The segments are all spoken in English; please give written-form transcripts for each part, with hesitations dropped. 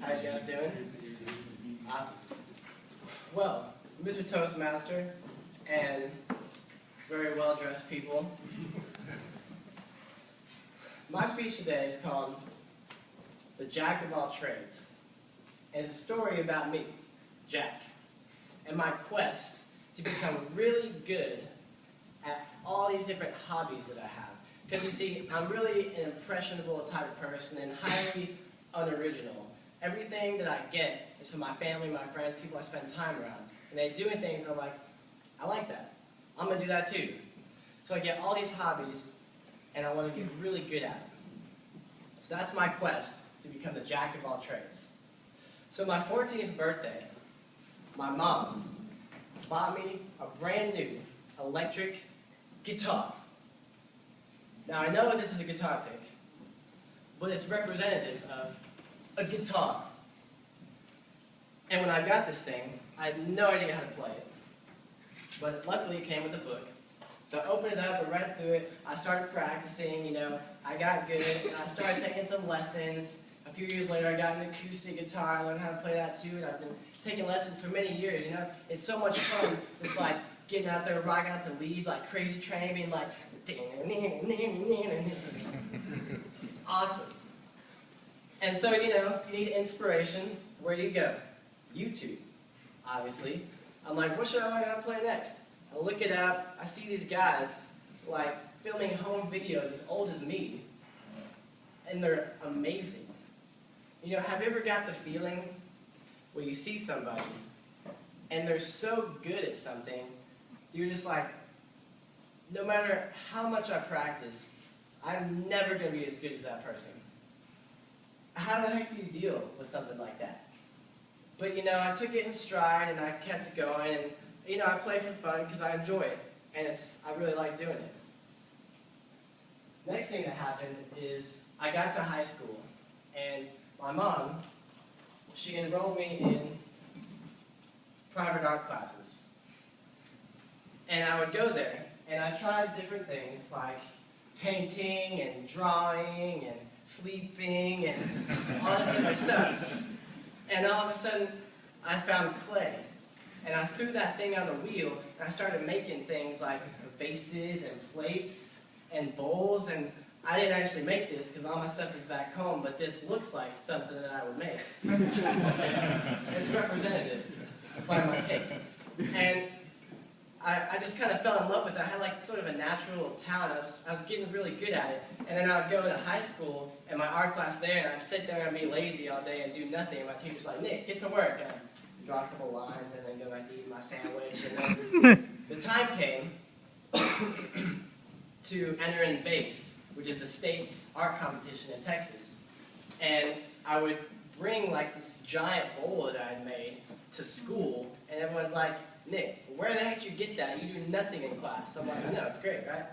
How you guys doing? Awesome. Well, Mr. Toastmaster and very well-dressed people, my speech today is called The Jack of All Trades. And it's a story about me, Jack, and my quest to become really good at all these different hobbies that I have. Because you see, I'm really an impressionable type of person and highly unoriginal. Everything that I get is from my family, my friends, people I spend time around. And they're doing things and I'm like, I like that. I'm going to do that too. So I get all these hobbies and I want to get really good at them. So that's my quest to become the jack of all trades. So my 14th birthday, my mom bought me a brand new electric guitar. Now I know this is a guitar pick, but it's representative of a guitar. And when I got this thing, I had no idea how to play it. But luckily it came with a book. So I opened it up, I read through it, I started practicing, I got good, and I started taking some lessons. A few years later I got an acoustic guitar, I learned how to play that too, and I've been taking lessons for many years, It's so much fun, it's like getting out there, rocking out to leads like Crazy Train, being like, awesome. And so, you need inspiration. Where do you go? YouTube, obviously. I'm like, what should I learn how to play next? I look it up. I see these guys, like, filming home videos as old as me. And they're amazing. Have you ever got the feeling where you see somebody and they're so good at something, you're just like, no matter how much I practice, I'm never going to be as good as that person. How the heck do you deal with something like that? But, I took it in stride and I kept going and, I play for fun because I enjoy it and I really like doing it. Next thing that happened is I got to high school and my mom, she enrolled me in private art classes. And I would go there and I tried different things like painting and drawing and sleeping and all this different stuff. And all of a sudden, I found clay. And I threw that thing on the wheel, and I started making things like vases and plates and bowls. And I didn't actually make this because all my stuff is back home, but this looks like something that I would make. It's representative. It's like my cake. And I just kind of fell in love with it. I had like sort of a natural talent. I was getting really good at it. And then I would go to high school and my art class there, and I'd sit there and be lazy all day and do nothing. And my teacher's like, Nick, get to work. And I'd draw a couple lines and then go back to eat my sandwich. And then the time came to enter in vase, which is the state art competition in Texas. And I would bring like this giant bowl that I had made to school, and everyone's like, Nick, where the heck did you get that? You do nothing in class. I'm like, I know, it's great, right?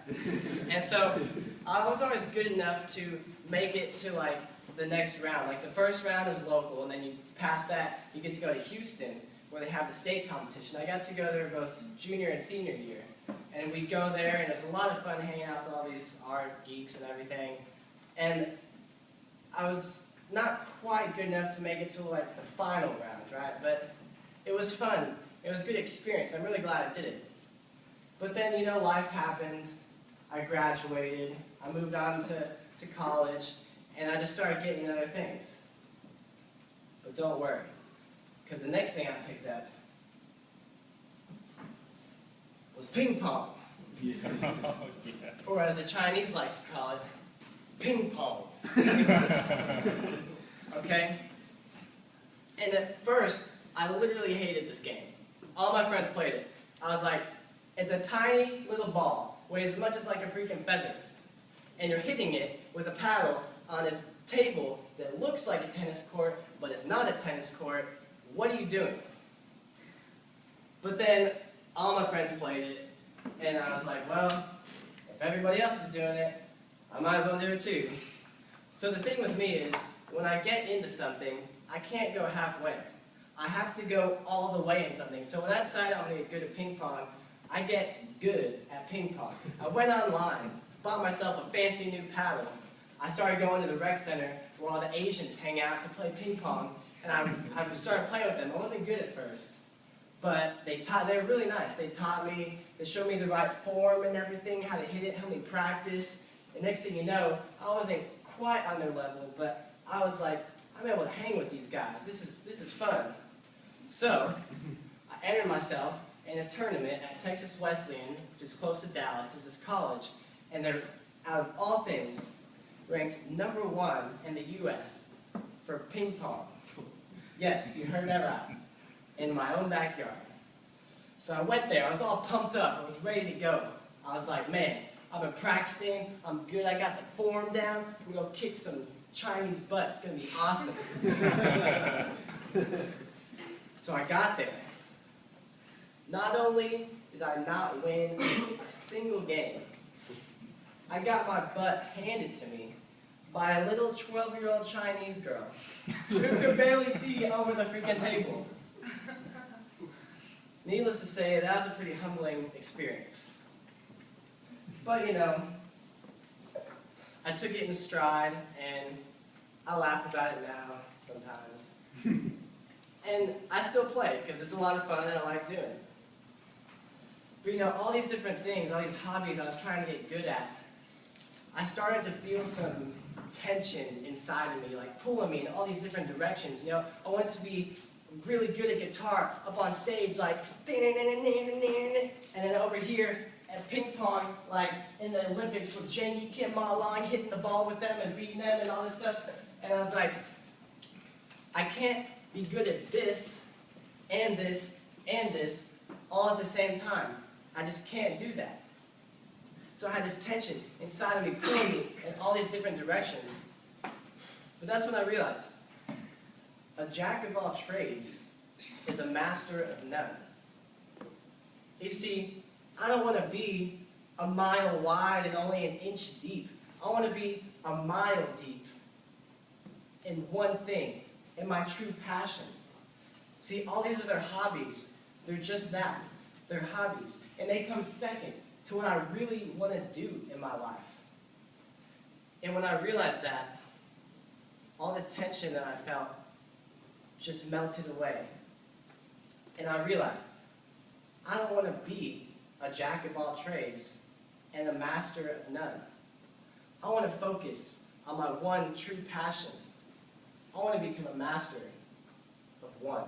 And so I was always good enough to make it to like the next round. Like the first round is local, and then you pass that, you get to go to Houston, where they have the state competition. I got to go there both junior and senior year. And we'd go there, and it was a lot of fun hanging out with all these art geeks and everything. And I was not quite good enough to make it to like the final round, right? But it was fun. It was a good experience. I'm really glad I did it. But then, life happened. I graduated. I moved on to college. And I just started getting other things. But don't worry. Because the next thing I picked up was ping pong. Yeah. Or as the Chinese like to call it, ping pong. Okay? And at first, I literally hated this game. All my friends played it. I was like, it's a tiny little ball, weighs as much as like a freaking feather. And you're hitting it with a paddle on this table that looks like a tennis court, but it's not a tennis court. What are you doing? But then, all my friends played it, and I was like, well, if everybody else is doing it, I might as well do it too. So the thing with me is, when I get into something, I can't go halfway. I have to go all the way in something. So when I decide I'm going to get good at ping pong, I get good at ping pong. I went online, bought myself a fancy new paddle. I started going to the rec center where all the Asians hang out to play ping pong. And I started playing with them. I wasn't good at first, but they were really nice. They taught me, they showed me the right form and everything, how to hit it, helped me practice. And next thing you know, I wasn't quite on their level, but I was like, I'm able to hang with these guys. This is fun. So I entered myself in a tournament at Texas Wesleyan, which is close to Dallas. This is college, and they're, out of all things, ranked #1 in the U.S. for ping pong. Yes, you heard that right. In my own backyard. So I went there. I was all pumped up. I was ready to go. I was like, man, I've been practicing. I'm good. I got the form down. I'm going to kick some Chinese butt. It's going to be awesome. So I got there. Not only did I not win a single game, I got my butt handed to me by a little 12-year-old Chinese girl who could barely see over the freaking table. Needless to say, that was a pretty humbling experience. But, you know, I took it in stride, and I laugh about it now sometimes. And I still play, because it's a lot of fun and I like doing it. But, you know, all these different things, all these hobbies I was trying to get good at, I started to feel some tension inside of me, like pulling me in all these different directions. You know, I wanted to be really good at guitar, up on stage, like, and then over here at ping pong, like in the Olympics with Zhang Kim Ma Long, hitting the ball with them and beating them and all this stuff. And I was like, I can't be good at this and this and this all at the same time. I just can't do that. So I had this tension inside of me, pulling me in all these different directions. But that's when I realized, a jack of all trades is a master of none. You see, I don't want to be a mile wide and only an inch deep. I want to be a mile deep in one thing, in my true passion. See, all these other hobbies, they're just that. They're hobbies. And they come second to what I really want to do in my life. And when I realized that, all the tension that I felt just melted away. And I realized, I don't want to be a jack of all trades and a master of none. I want to focus on my one true passion. I want to become a master of one.